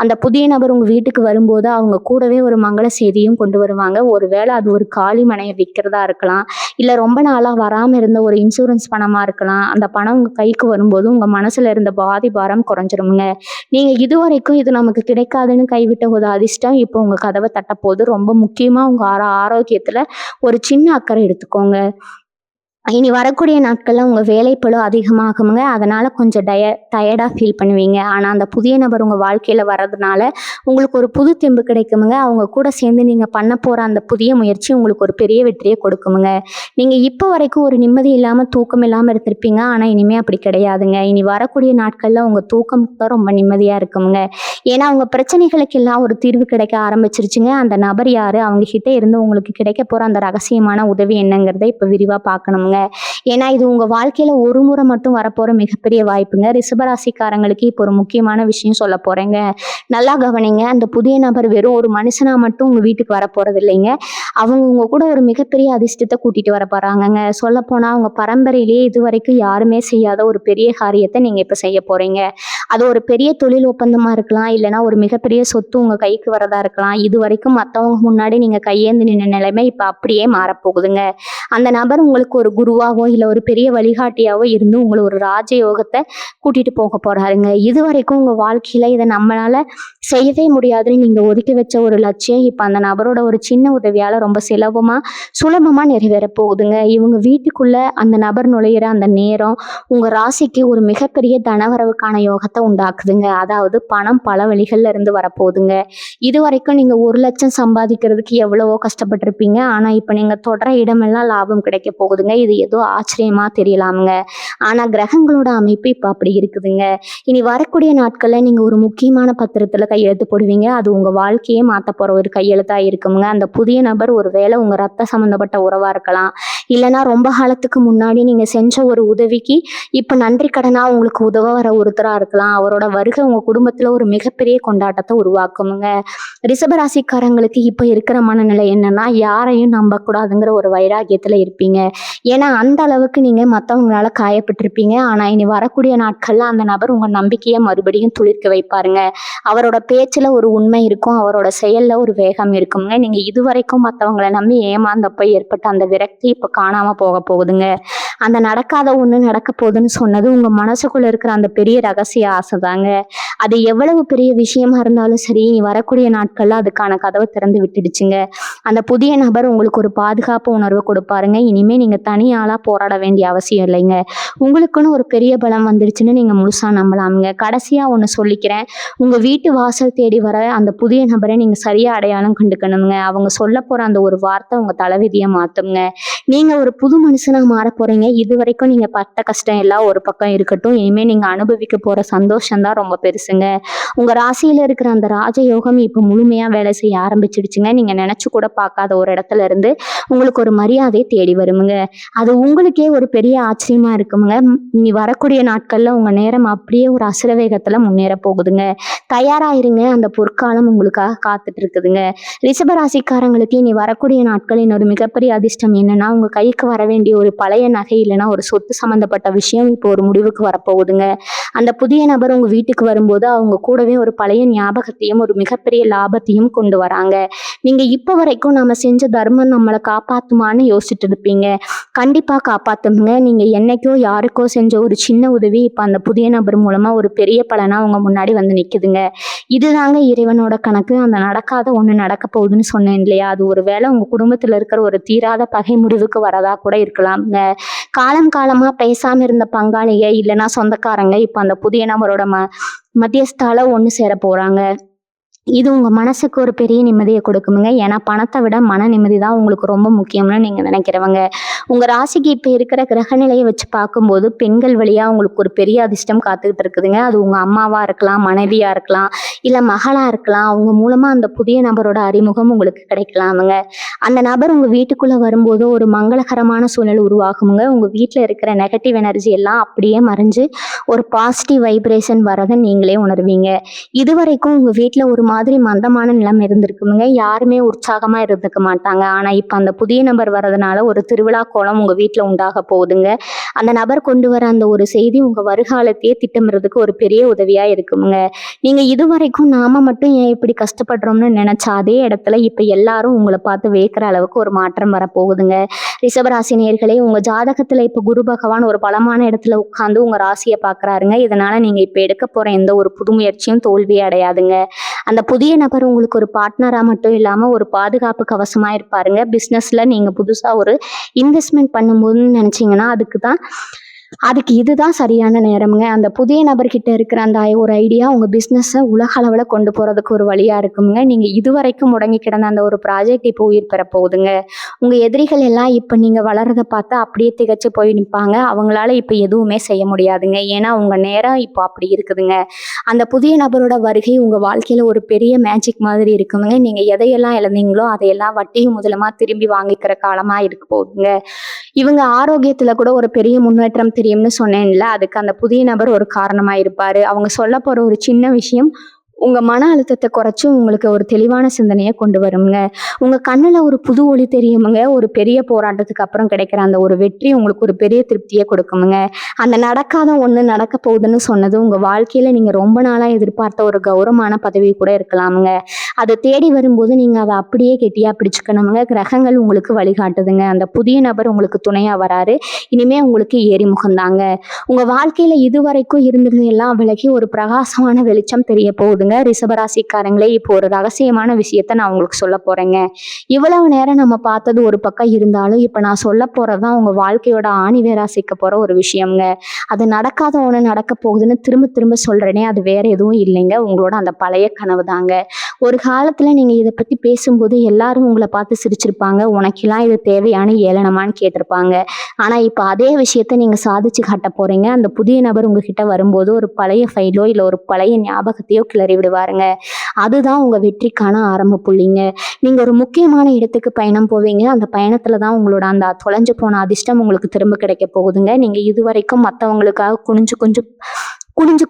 அந்த புதிய நபர் உங்க வீட்டுக்கு வரும்போது அவங்க கூடவே ஒரு மங்கள செய்தியும் கொண்டு வருவாங்க. ஒருவேளை அது ஒரு காலி மனையை விற்கிறதா இருக்கலாம், இல்ல ரொம்ப நாளா வராம இருந்த ஒரு இன்சூரன்ஸ் பணமா இருக்கலாம். அந்த பணம் உங்க கைக்கு வரும்போது உங்க மனசுல இருந்த பாதி பாரம் குறைஞ்சிருமுங்க. நீங்க இதுவரைக்கும் இது நமக்கு கிடைக்காதுன்னு கைவிட்ட ஒரு அதிர்ஷ்டம் இப்போ உங்க கதவை தட்டப்போகுது. ரொம்ப முக்கியமா உங்க ஆரோக்கியத்துல ஒரு சின்ன அக்கறை எடுத்துக்கோங்க. இனி வரக்கூடிய நாட்கள்ல உங்க வேலைப்பளு அதிகமாகுங்க. அதனால கொஞ்சம் டயர்டா ஃபீல் பண்ணுவீங்க. ஆனா அந்த புதிய நபர் உங்க வாழ்க்கையில வர்றதுனால உங்களுக்கு ஒரு புது தெம்பு கிடைக்குமுங்க. அவங்க கூட சேர்ந்து நீங்க பண்ண போற அந்த புதிய முயற்சி உங்களுக்கு ஒரு பெரிய வெற்றியை கொடுக்குமுங்க. நீங்க இப்போ வரைக்கும் ஒரு நிம்மதி இல்லாம தூக்கம் இல்லாம இருந்திருப்பீங்க. ஆனா இனிமே அப்படி கிடையாதுங்க. இனி வரக்கூடிய நாட்கள்ல உங்க தூக்கம் தான் ரொம்ப நிம்மதியா இருக்குமுங்க. ஏன்னா உங்க பிரச்சனைகளுக்கு எல்லாம் ஒரு தீர்வு கிடைக்க ஆரம்பிச்சிருச்சுங்க. அந்த நபர் யாரு, அவங்க கிட்ட இருந்து உங்களுக்கு கிடைக்க போற அந்த ரகசியமான உதவி என்னங்கிறத இப்ப விரிவா பார்க்கணுங்க. ஏன்னா இது உங்க வாழ்க்கையில ஒரு முறை மட்டும் வரப்போற மிகப்பெரிய வாய்ப்புங்க. ரிஷபராசிக்காரங்களுக்கு இப்போ ஒரு முக்கியமான விஷயம் சொல்ல போறேங்க. நல்லா கவனிங்க. அந்த புதிய நபர் வெறும் ஒரு மனுஷனா மட்டும் உங்க வீட்டுக்கு வர போறது இல்லைங்க. அவங்க உங்க கூட ஒரு மிகப்பெரிய அதிர்ஷ்டத்தை கூட்டிட்டு வர போறாங்கங்க. சொல்ல போனா உங்க பரம்பரையிலேயே இதுவரைக்கும் யாருமே செய்யாத ஒரு பெரிய காரியத்தை நீங்க இப்ப செய்ய போறீங்க. அது ஒரு பெரிய தொழில் ஒப்பந்தமா இருக்கலாம், இல்லைன்னா ஒரு மிகப்பெரிய சொத்து உங்க கைக்கு வரதா இருக்கலாம். இது வரைக்கும் மத்தவங்க முன்னாடி நீங்க கையேந்து நின்ன நிலைமை இப்ப அப்படியே மாறப்போகுதுங்க. அந்த நபர் உங்களுக்கு ஒரு குருவாவோ இல்ல ஒரு பெரிய வழிகாட்டியாவோ இருந்து உங்களை ஒரு ராஜயோகத்தை கூட்டிட்டு போக போறாருங்க. இது வரைக்கும் உங்க வாழ்க்கையில இதை நம்மளால செய்யவே முடியாதுன்னு நீங்க ஒதுக்கி வச்ச ஒரு லட்சியம் இப்ப அந்த நபரோட ஒரு சின்ன உதவியால ரொம்ப சுலபமா நிறைவேற போகுதுங்க. இவங்க வீட்டுக்குள்ள அந்த நபர் நுழையிற அந்த நேரம் உங்க ராசிக்கு ஒரு மிகப்பெரிய தனவரவுக்கான யோகத்தை உண்டாக்குதுங்க. அதாவது பணம் பல வழிகள்ல இருந்து வரப்போகுதுங்க. இது வரைக்கும் நீங்க 1,00,000 சம்பாதிக்கிறதுக்கு எவ்வளவோ கஷ்டப்பட்டிருப்பீங்க. ஆனா இப்ப நீங்க தொடர இடமெல்லாம் லாபம் கிடைக்க போகுதுங்க. இது ஏதோ ஆச்சரியமா தெரியலாமுங்க. ஆனா கிரகங்களோட அமைப்பு இப்ப அப்படி இருக்குதுங்க. இனி வரக்கூடிய நாட்கள்ல நீங்க ஒரு முக்கியமான பத்திரத்துல கையெழுத்து போடுவீங்க. அது உங்க வாழ்க்கையே மாத்த போற ஒரு கையெழுத்தா இருக்குங்க. அந்த புதிய நபர் ஒருவேளை உங்க ரத்த சம்பந்தப்பட்ட உறவா இருக்கலாம், இல்லைன்னா ரொம்ப காலத்துக்கு முன்னாடி நீங்க செஞ்ச ஒரு உதவிக்கு இப்ப நன்றி கடனா உங்களுக்கு உதவ வர ஒருத்தரா இருக்கலாம். அவரோட வருகை உங்க குடும்பத்துல ஒரு மிகப்பெரிய கொண்டாட்டத்தை உருவாக்குமுங்க. ரிஷபராசிக்காரங்களுக்கு இப்ப இருக்கிற மனநிலை என்னன்னா, யாரையும் நம்ப கூடாதுங்கிற ஒரு வைராகியத்துல இருப்பீங்க. ஏன்னா அந்த அளவுக்கு நீங்க மத்தவங்களால காயப்பட்டிருப்பீங்க. ஆனா இனி வரக்கூடிய நாட்கள்ல அந்த நபர் உங்க நம்பிக்கையை மறுபடியும் துளிர்க்க வைப்பாருங்க. அவரோட பேச்சுல ஒரு உண்மை இருக்கும், அவரோட செயல்ல ஒரு வேகம் இருக்குங்க. நீங்க இதுவரைக்கும் மத்தவங்களை நம்பி ஏமாந்தப்ப ஏற்பட்ட அந்த விரக்தி இப்ப காணாம போக போகுதுங்க. அந்த நடக்காத ஒண்ணு நடக்க போகுதுன்னு சொன்னது உங்க மனசுக்குள்ள இருக்கிற அந்த பெரிய ரகசிய ஆசைதாங்க. அது எவ்வளவு பெரிய விஷயமா இருந்தாலும் சரி, இனி வரக்கூடிய நாட்கள்ல அதுக்கான கதவை திறந்து விட்டுடுச்சுங்க. அந்த புதிய நபர் உங்களுக்கு ஒரு பாதுகாப்பு உணர்வு கொடுப்பாருங்க. இனிமே நீங்க தனியாளா போராட வேண்டிய அவசியம் இல்லைங்க. உங்களுக்குன்னு ஒரு பெரிய பலம் வந்துடுச்சுன்னு நீங்க முழுசா நம்பலாமுங்க. கடைசியா ஒண்ணு சொல்லிக்கிறேன். உங்க வீட்டு வாசல் தேடி வர அந்த புதிய நபரை நீங்க சரியா அடையாளம் கண்டுக்கணுங்க. அவங்க சொல்ல போற அந்த ஒரு வார்த்தை உங்க தலைவிதியை மாத்துங்க. நீங்க ஒரு புது மனுஷனா மாற போறீங்க. இது வரைக்கும் நீங்க பட்ட கஷ்டம் எல்லாம் ஒரு பக்கம் இருக்கட்டும். இனிமே நீங்க அனுபவிக்க போற சந்தோஷம் தான் ரொம்ப பெருசுங்க. இருக்குங்க. உங்க ராசியில இருக்கிற அந்த ராஜயோகம் இப்ப முழுமையா வேலை செய்ய ஆரம்பிச்சிடுச்சுங்க. நீங்க நினைச்சு கூட பார்க்காத ஒரு இடத்துல இருந்து உங்களுக்கு ஒரு மரியாதை தேடி வருமுங்க. அது உங்களுக்கே ஒரு பெரிய ஆச்சரியமா இருக்குமுங்க. இனி வரக்கூடிய நாட்கள்ல உங்க நேரம் அப்படியே ஒரு அசுர வேகத்துல முன்னேற போகுதுங்க. தயாராயிருங்க. அந்த பொற்காலம் உங்களுக்காக காத்துட்டு இருக்குதுங்க. ரிஷபராசிக்காரங்களுக்கு இனி வரக்கூடிய நாட்களின் ஒரு மிகப்பெரிய அதிர்ஷ்டம் என்னன்னா, உங்க கைக்கு வர வேண்டிய ஒரு பழைய நகை இல்லைன்னா ஒரு சொத்து சம்பந்தப்பட்ட விஷயம் இப்போ ஒரு முடிவுக்கு வரப்போகுதுங்க. அந்த புதிய நபர் உங்க வீட்டுக்கு வரும்போது அவங்க கூடவே ஒரு பழைய ஞாபகத்தையும் ஒரு மிகப்பெரிய லாபத்தையும் கொண்டு வராங்க. நீங்க இப்ப வரைக்கும் நம்ம செஞ்ச தர்மம் நம்மளை காப்பாத்துமான்னு யோசிச்சுட்டு இருப்பீங்க. கண்டிப்பா காப்பாத்துங்க. நீங்க என்னைக்கோ யாருக்கோ செஞ்ச ஒரு சின்ன உதவி இப்ப அந்த புதிய நபர் மூலமா ஒரு பெரிய பலனா உங்க முன்னாடி வந்து நிக்குதுங்க. இதுதாங்க இறைவனோட கணக்கு. அந்த நடக்காத ஒண்ணு நடக்க போகுதுன்னு சொன்னேன் இல்லையா, அது ஒரு வேளை உங்க குடும்பத்துல இருக்கிற ஒரு தீராத பகை முடிவுக்கு வரதா கூட இருக்கலாம்ங்க. காலம் காலமா பேசாம இருந்த பங்காளிங்க இல்லைன்னா சொந்தக்காரங்க இப்ப அந்த புதிய நபரோட மத்தியஸ்தால ஒண்ணு சேர போறாங்க. இது உங்க மனசுக்கு ஒரு பெரிய நிம்மதியை கொடுக்குமுங்க. ஏன்னா பணத்தை விட மன நிம்மதி தான் உங்களுக்கு ரொம்ப முக்கியம்னு நீங்க நினைக்கிறவங்க. உங்க ராசிக்கு இப்ப இருக்கிற கிரக நிலையை வச்சு பார்க்கும்போது பெண்கள் வழியா உங்களுக்கு ஒரு பெரிய அதிர்ஷ்டம் காத்துக்கிட்டு இருக்குதுங்க. அது உங்க அம்மாவா இருக்கலாம், மனைவியா இருக்கலாம், இல்ல மகளா இருக்கலாம். அவங்க மூலமா அந்த புதிய நபரோட அறிமுகம் உங்களுக்கு கிடைக்கலாமுங்க. அந்த நபர் உங்க வீட்டுக்குள்ள வரும்போது ஒரு மங்களகரமான சூழல் உருவாகுமுங்க. உங்க வீட்டுல இருக்கிற நெகட்டிவ் எனர்ஜி எல்லாம் அப்படியே மறைஞ்சு ஒரு பாசிட்டிவ் வைப்ரேஷன் வரதை நீங்களே உணர்வீங்க. இதுவரைக்கும் உங்க வீட்டுல ஒரு மாதிரி மந்தமான நிலம் இருந்திருக்குமுங்க. யாருமே உற்சாகமா இருந்துக்க மாட்டாங்க. ஆனா இப்ப அந்த புதிய நபர் வர்றதுனால ஒரு திருவிழா கோலம் உங்க வீட்டுல உண்டாக போகுதுங்க. அந்த நபர் கொண்டு வர அந்த ஒரு செய்தி உங்க வருகாலத்தையே திட்டமிறதுக்கு ஒரு பெரிய உதவியா இருக்குமுங்க. நீங்க இதுவரைக்கும் நாம மட்டும் ஏன் இப்படி கஷ்டப்படுறோம்னு நினைச்ச அதே இடத்துல இப்ப எல்லாரும் உங்களை பார்த்து வேக்கிற அளவுக்கு ஒரு மாற்றம் வரப்போகுதுங்க. ரிஷபராசி நேயர்களே, உங்க ஜாதகத்துல இப்ப குரு பகவான் ஒரு பலமான இடத்துல உட்கார்ந்து உங்க ராசியை பாக்குறாருங்க. இதனால நீங்க இப்ப எடுக்க போற எந்த ஒரு புது முயற்சியும் தோல்வியே அடையாதுங்க. அந்த புதிய நபர் உங்களுக்கு ஒரு பார்ட்னரா மட்டும் இல்லாம ஒரு பாதுகாப்பு கவசமா இருப்பாருங்க. பிசினஸ்ல நீங்க புதுசா ஒரு இன்வெஸ்ட்மெண்ட் பண்ணும்போதுன்னு நினைச்சீங்கன்னா அதுக்கு இதுதான் சரியான நேரம்ங்க. அந்த புதிய நபர்கிட்ட இருக்கிற அந்த ஒரு ஐடியா உங்க பிசினஸை உலக அளவுல கொண்டு போறதுக்கு ஒரு வழியா இருக்குங்க. நீங்க இதுவரைக்கும் முடங்கி கிடந்த அந்த ஒரு ப்ராஜெக்ட் இப்போ உயிர் பெற போகுதுங்க. உங்க எதிரிகள் எல்லாம் இப்ப நீங்க வளர்றதை பார்த்தா அப்படியே திகச்சு போய் நிற்பாங்க. அவங்களால இப்ப எதுவுமே செய்ய முடியாதுங்க. ஏன்னா உங்க நேரம் இப்போ அப்படி இருக்குதுங்க. அந்த புதிய நபரோட வருகை உங்க வாழ்க்கையில ஒரு பெரிய மேஜிக் மாதிரி இருக்குங்க. நீங்க எதையெல்லாம் இழந்தீங்களோ அதையெல்லாம் வட்டியும் முதலமா திரும்பி வாங்கிக்கிற காலமா இருக்க போகுதுங்க. இவங்க ஆரோக்கியத்துல கூட ஒரு பெரிய முன்னேற்றம் தெரியும்னு சொன்னேன்ல, அதுக்கு அந்த புதிய நபர் ஒரு காரணமா இருப்பாரு. அவங்க சொல்ல போற ஒரு சின்ன விஷயம் உங்க மன அழுத்தத்தை குறைச்சு உங்களுக்கு ஒரு தெளிவான சிந்தனையை கொண்டு வருங்க. உங்க கண்ணுல ஒரு புது ஒளி தெரியுமுங்க. ஒரு பெரிய போராட்டத்துக்கு அப்புறம் கிடைக்கிற அந்த ஒரு வெற்றி உங்களுக்கு ஒரு பெரிய திருப்தியை கொடுக்குமுங்க. அந்த நடக்காத ஒண்ணு நடக்க போகுதுன்னு சொன்னது உங்க வாழ்க்கையில நீங்க ரொம்ப நாளா எதிர்பார்த்த ஒரு கௌரவமான பதவி கூட இருக்கலாமுங்க. அதை தேடி வரும்போது நீங்க அதை அப்படியே கெட்டியா பிடிச்சுக்கணுமுங்க. கிரகங்கள் உங்களுக்கு வழிகாட்டுதுங்க. அந்த புதிய நபர் உங்களுக்கு துணையா வராரு. இனிமே உங்களுக்கு ஏறிமுகம்தாங்க. உங்க வாழ்க்கையில இதுவரைக்கும் இருந்தது எல்லாம் விலகி ஒரு பிரகாசமான வெளிச்சம் தெரிய போகுதுங்க. ரிஷபராசிக்காரங்களே, இப்போ ஒரு ரகசியமான விஷயத்த நான் உங்களுக்கு சொல்ல போறேங்க. இவ்வளவு நேரம் நம்ம பார்த்தது ஒரு பக்கம் இருந்தாலும் இப்ப நான் சொல்ல போறதுதான் உங்க வாழ்க்கையோட ஆணிவேரா சேர்க்க போற ஒரு விஷயம்ங்க. அது நடக்காத ஒண்ணு நடக்க போகுதுன்னு திரும்ப திரும்ப சொல்றேனே, அது வேற எதுவும் இல்லைங்க. உங்களோட அந்த பழைய கனவு தாங்க. ஒரு காலத்துல நீங்க இதை பத்தி பேசும்போது எல்லாரும் உங்களை பார்த்து சிரிச்சிருப்பாங்க. உனக்கெல்லாம் இது தேவையான ஏளனமான்னு கேட்டிருப்பாங்க. ஆனா இப்ப அதே விஷயத்த நீங்க சாதிச்சு காட்ட போறீங்க. அந்த புதிய நபர் உங்ககிட்ட வரும்போது ஒரு பழைய ஃபைலோ இல்ல ஒரு பழைய ஞாபகத்தையோ கிளறி விடுவாருங்க. அதுதான் உங்க வெற்றிக்கான ஆரம்ப புள்ளிங்க. நீங்க ஒரு முக்கியமான இடத்துக்கு பயணம் போவீங்க. அந்த பயணத்துல தான் உங்களோட அந்த தொலைஞ்சு போன அதிர்ஷ்டம் உங்களுக்கு திரும்ப கிடைக்க போகுதுங்க. நீங்க இதுவரைக்கும் மத்தவங்களுக்காக குனிஞ்சு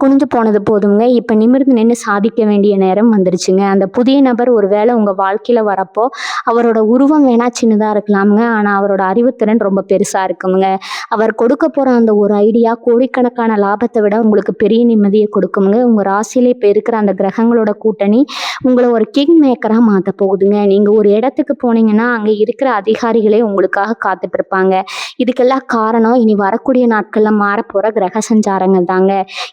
குனிஞ்சு போனது போதுங்க. இப்ப நிமிர்ந்து நின்று சாதிக்க வேண்டிய நேரம் வந்துருச்சுங்க. அந்த புதிய நபர் ஒரு வேளை உங்க வாழ்க்கையில வரப்போ அவரோட உருவம் வேணா சின்னதா இருக்கலாமுங்க. ஆனா அவரோட அறிவுத்திறன் ரொம்ப பெருசா இருக்குமுங்க. அவர் கொடுக்க போற அந்த ஒரு ஐடியா கோடிக்கணக்கான லாபத்தை விட உங்களுக்கு பெரிய நிம்மதியை கொடுக்குமுங்க. உங்க ராசியில இப்ப இருக்கிற அந்த கிரகங்களோட கூட்டணி உங்களை ஒரு கிங் மேக்கரா மாத்த போகுதுங்க. நீங்க ஒரு இடத்துக்கு போனீங்கன்னா அங்க இருக்கிற அதிகாரிகளே உங்களுக்காக காத்துட்டு இருப்பாங்க. இதுக்கெல்லாம் காரணம் இனி வரக்கூடிய நாட்கள்ல மாறப்போற கிரக சஞ்சாரங்கள் தாங்க.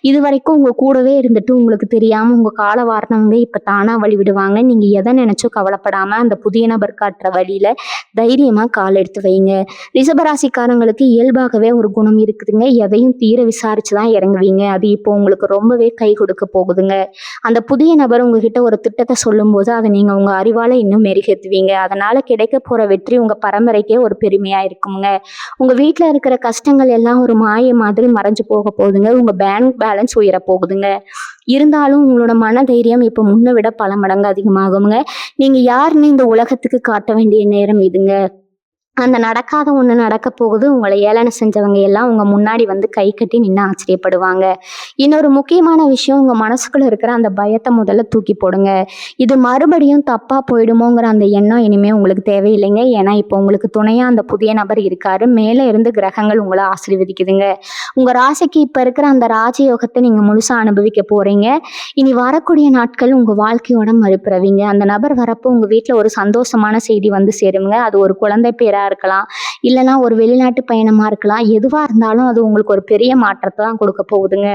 இது வரைக்கும் உங்க கூடவே இருந்துட்டு உங்களுக்கு தெரியாம உங்க கால வாரணவங்க இப்ப தானா வழி விடுவாங்க. நீங்க எதை நினைச்சும் கவலைப்படாம அந்த புதிய நபர் காட்டுற வழியில தைரியமா கால் எடுத்து வைங்க. ரிஷபராசிக்காரங்களுக்கு இயல்பாகவே ஒரு குணம் இருக்குதுங்க. எதையும் தீர விசாரிச்சுதான் இறங்குவீங்க. அது இப்போ உங்களுக்கு ரொம்பவே கை கொடுக்க போகுதுங்க. அந்த புதிய நபர் உங்ககிட்ட ஒரு திட்டத்தை சொல்லும் போது அதை நீங்க உங்க அறிவால இன்னும் மெருகேத்துவீங்க. அதனால கிடைக்க போற வெற்றி உங்க பரம்பரைக்கே ஒரு பெருமையா இருக்குங்க. உங்க வீட்டுல இருக்கிற கஷ்டங்கள் எல்லாம் ஒரு மாய மாதிரி மறைஞ்சு போக போகுதுங்க. உங்க பேங்க் பேலன்ஸ் உயர போகுதுங்க. இருந்தாலும் உங்களோட மனதைரியம் இப்போ முன்ன விட பல மடங்கு அதிகமாகுங்க. நீங்க யாருன்னு இந்த உலகத்துக்கு காட்ட வேண்டிய நேரம் இதுங்க. அந்த நடக்காத ஒண்ணு நடக்கப் போகுது. உங்கள ஏளனம் செஞ்சவங்க எல்லாம் உங்க முன்னாடி வந்து கை கட்டி நின்னு ஆச்சரியப்படுவாங்க. இன்னொரு முக்கியமான விஷயம், உங்க மனசுக்குள்ள இருக்கிற அந்த பயத்த முதல்ல தூக்கி போடுங்க. இது மறுபடியும் தப்பா போயிடுமோங்கிற அந்த எண்ணம் இனிமே உங்களுக்கு தேவையில்லைங்க. ஏன்னா, இப்போ உங்களுக்கு துணையா அந்த புதிய நபர் இருக்காரு. மேல இருந்து கிரகங்கள் உங்கள ஆசீர்வதிக்குதுங்க. உங்க ராசிக்கு இப்ப இருக்கிற அந்த ராஜயோகத்த நீங்க முழுசா அனுபவிக்க போறீங்க. இனி வரக்கூடிய நாட்கள் உங்க வாழ்க்கையோட மறுபிறவிங்க. அந்த நபர் வரப்போ உங்க வீட்ல ஒரு சந்தோஷமான செய்தி வந்து சேருங்க. அது ஒரு குழந்தை பேரா இருக்கலாம், இல்லைன்னா ஒரு வெளிநாட்டு பயணமா இருக்கலாம். எதுவா இருந்தாலும் அது உங்களுக்கு ஒரு பெரிய மாற்றத்தை தான் கொடுக்க போகுதுங்க.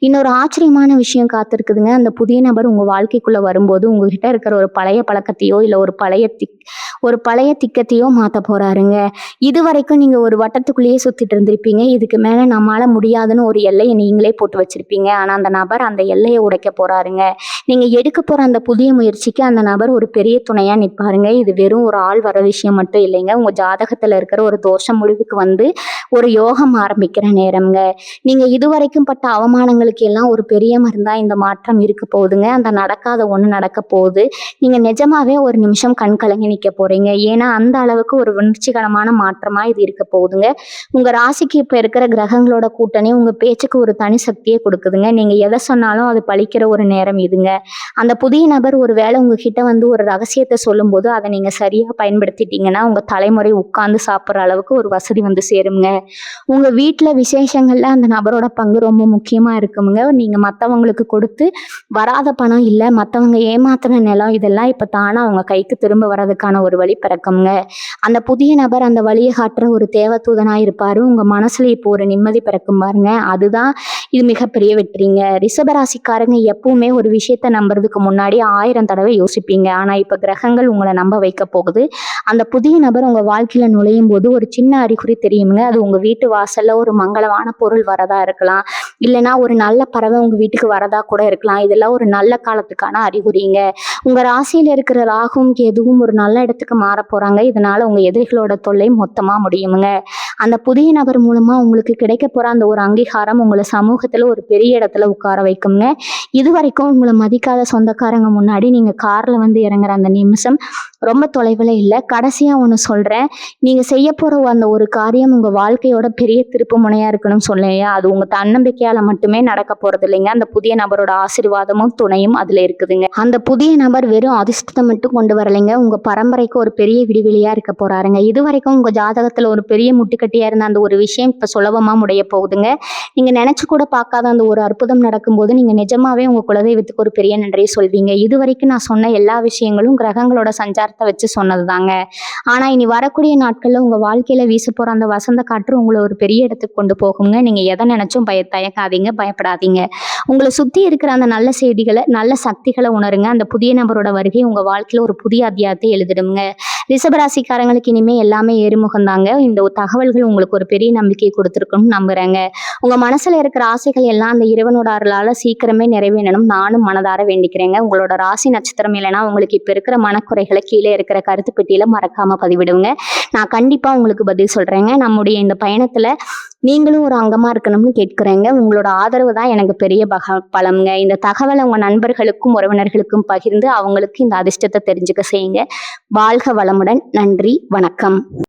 இன்னொரு ஆச்சரியமான விஷயம் காத்திருக்குதுங்க. அந்த புதிய நபர் உங்க வாழ்க்கைக்குள்ள வரும்போது உங்ககிட்ட இருக்கிற ஒரு பழைய பழக்கத்தையோ இல்லை ஒரு பழைய திக்கத்தையோ மாத்த போறாருங்க. இது வரைக்கும் நீங்க ஒரு வட்டத்துக்குள்ளேயே சுத்திட்டு இருந்திருப்பீங்க. இதுக்கு மேல நம்மால முடியாதுன்னு ஒரு எல்லையை நீங்களே போட்டு வச்சிருப்பீங்க. ஆனா அந்த நபர் அந்த எல்லையை உடைக்க போறாருங்க. நீங்க எடுக்க போற அந்த புதிய முயற்சிக்கு அந்த நபர் ஒரு பெரிய துணையா நிற்பாருங்க. இது வெறும் ஒரு ஆள் வர விஷயம் மட்டும் இல்லைங்க. உங்க ஜாதகத்துல இருக்கிற ஒரு தோஷம் முடிவுக்கு வந்து ஒரு யோகம் ஆரம்பிக்கிற நேரம்ங்க. நீங்க இதுவரைக்கும் பட்ட அவமானங்களுக்கு எல்லாம் ஒரு பெரிய மருந்தா இந்த மாற்றம் இருக்க போகுதுங்க. அந்த நடக்காத ஒண்ணு நடக்க போகுது. நீங்க நிஜமாவே ஒரு நிமிஷம் கண் கலங்கி நிக்க போறீங்க. ஏன்னா அந்த அளவுக்கு ஒரு உணர்ச்சிகரமான மாற்றமா இது இருக்க போகுதுங்க. உங்க ராசிக்கு இப்ப இருக்கிற கிரகங்களோட கூட்டணி உங்க பேச்சுக்கு ஒரு தனி சக்தியை கொடுக்குதுங்க. நீங்க எதை சொன்னாலும் அது பலிக்கிற ஒரு நேரம் இதுங்க. அந்த புதிய நபர் ஒரு வேளை உங்ககிட்ட வந்து ஒரு ரகசியத்தை சொல்லும்போது அதை நீங்க சரியா பயன்படுத்திட்டீங்கன்னா உங்க தலைமுறை உட்கார்ந்து சாப்பிட்ற அளவுக்கு ஒரு வசதி வந்து சேருங்க. உங்க வீட்டுல விசேஷங்கள்ல அந்த நபரோட பங்கு ரொம்ப முக்கியமா இருக்குங்க. நீங்க மத்தவங்களுக்கு கொடுத்து வராத பணம் இல்ல, மத்தவங்க ஏமாத்துன நிலம் இதெல்லாம் இப்ப தானா அவங்க கைக்கு திரும்ப வர்றதுக்கான ஒரு வழி பிறக்குங்க. அந்த புதிய நபர் அந்த வழியை காட்டுற ஒரு தேவதூதனா இருப்பாரு. உங்க மனசுல இப்போ ஒரு நிம்மதி பிறக்கும் பாருங்க. அதுதான் இது மிகப்பெரிய வெற்றிங்க. ரிஷபராசிக்காரங்க எப்பவுமே ஒரு விஷயத்த நம்புறதுக்கு முன்னாடி 1000 தடவை யோசிப்பீங்க. ஆனா இப்ப கிரகங்கள் உங்களை நம்ப வைக்க போகுது. அந்த புதிய நபர் உங்க வாழ்க்கையில நுழையும் போது ஒரு சின்ன அறிகுறி தெரியுங்க. அது உங்க வீட்டு வாசல்ல ஒரு மங்களமான பொருள் வரதா இருக்கலாம், இல்லைன்னா ஒரு நல்ல பறவை உங்க வீட்டுக்கு வரதா கூட இருக்கலாம். இதெல்லாம் ஒரு நல்ல காலத்துக்கான அறிகுறிங்க. உங்க ராசியில இருக்கிற ராகுவும் கேதுவும் ஒரு நல்ல இடத்துக்கு மாற போறாங்க. இதனால உங்க எதிரிகளோட தொல்லை மொத்தமா முடியுமுங்க. அந்த புதிய நபர் மூலமா உங்களுக்கு கிடைக்க போற அந்த ஒரு அங்கீகாரம் உங்களை சமூகத்துல ஒரு பெரிய இடத்துல உட்கார வைக்குங்க. இது வரைக்கும் உங்களை மதிக்காத சொந்தக்காரங்க முன்னாடி நீங்க கார்ல வந்து இறங்குற அந்த நிமிஷம் ரொம்ப தொலைவில் இல்லை. கடைசியா ஒன்று சொல்றேன். நீங்க செய்ய போற அந்த ஒரு காரியம் உங்க வாழ்க்கையோட பெரிய திருப்பு முனையா இருக்கணும்னு சொல்லையா, அது உங்க தன்னம்பிக்கையால மட்டுமே நடக்க போறது இல்லைங்க. அந்த புதிய நபரோட ஆசீர்வாதமும் துணையும் அதுல இருக்குதுங்க. அந்த புதிய நபர் வெறும் அதிர்ஷ்டத்தை மட்டும் கொண்டு வரலைங்க, உங்க பரம்பரைக்கு ஒரு பெரிய விடிவெளியா இருக்க போறாருங்க. இது வரைக்கும் உங்க ஜாதகத்துல ஒரு பெரிய முட்டுக்கட்டியா இருந்த அந்த ஒரு விஷயம் இப்ப சுலபமா முடிய போகுதுங்க. நீங்க நினைச்சு கூட பார்க்காத அந்த ஒரு அற்புதம் நடக்கும்போது நீங்க நிஜமாவே உங்க குலதெய்வத்துக்கு ஒரு பெரிய நன்றியை சொல்வீங்க. இது வரைக்கும் நான் சொன்ன எல்லா விஷயங்களும் கிரகங்களோட சஞ்சாரத்தை வச்சு சொன்னதுதாங்க. ஆனா இனி வரக்கூடிய நாட்கள்ல உங்க வாழ்க்கையில வீச போற அந்த வசந்த காற்று உங்களை ஒரு பெரிய இடத்துக்கு கொண்டு போகுங்க. நீங்க எதை நினைச்சும் தயக்காதீங்க, பயப்படாதீங்க. உங்களை சுத்தி இருக்கிற அந்த நல்ல செய்திகளை, நல்ல சக்திகளை உணருங்க. அந்த புதிய நபரோட வருகை உங்க வாழ்க்கையில ஒரு புதிய அத்தியாயத்தை எழுதிடுங்க. ரிஷபராசிக்காரங்களுக்கு இனிமே எல்லாமே ஏறுமுகம் தாங்க. இந்த தகவல்கள் உங்களுக்கு ஒரு பெரிய நம்பிக்கையை கொடுத்துருக்குன்னு நம்புறேங்க. உங்க மனசுல இருக்கிற ஆசைகள் எல்லாம் அந்த இறைவனோட அருளால சீக்கிரமே நிறைவேறணும் நானும் மனதார வேண்டிக்கிறேங்க. உங்களோட ராசி நட்சத்திரம் இல்லைன்னா உங்களுக்கு இப்ப இருக்கிற மனக்குறைகளை கீழே இருக்கிற கருத்து பெட்டியில மறக்காம பதிவிடுங்க. நான் கண்டிப்பா உங்களுக்கு பதில் சொல்றேங்க. நம்முடைய இந்த பயணத்துல நீங்களும் ஒரு அங்கமா இருக்கணும்னு கேட்கிறேங்க. உங்களோட ஆதரவு தான் எனக்கு பெரிய பலம்ங்க. இந்த தகவலை உங்க நண்பர்களுக்கும் உறவினர்களுக்கும் பகிர்ந்து அவங்களுக்கு இந்த அதிர்ஷ்டத்தை தெரிஞ்சுக்க செய்யுங்க. வாழ்க வளமுடன். நன்றி, வணக்கம்.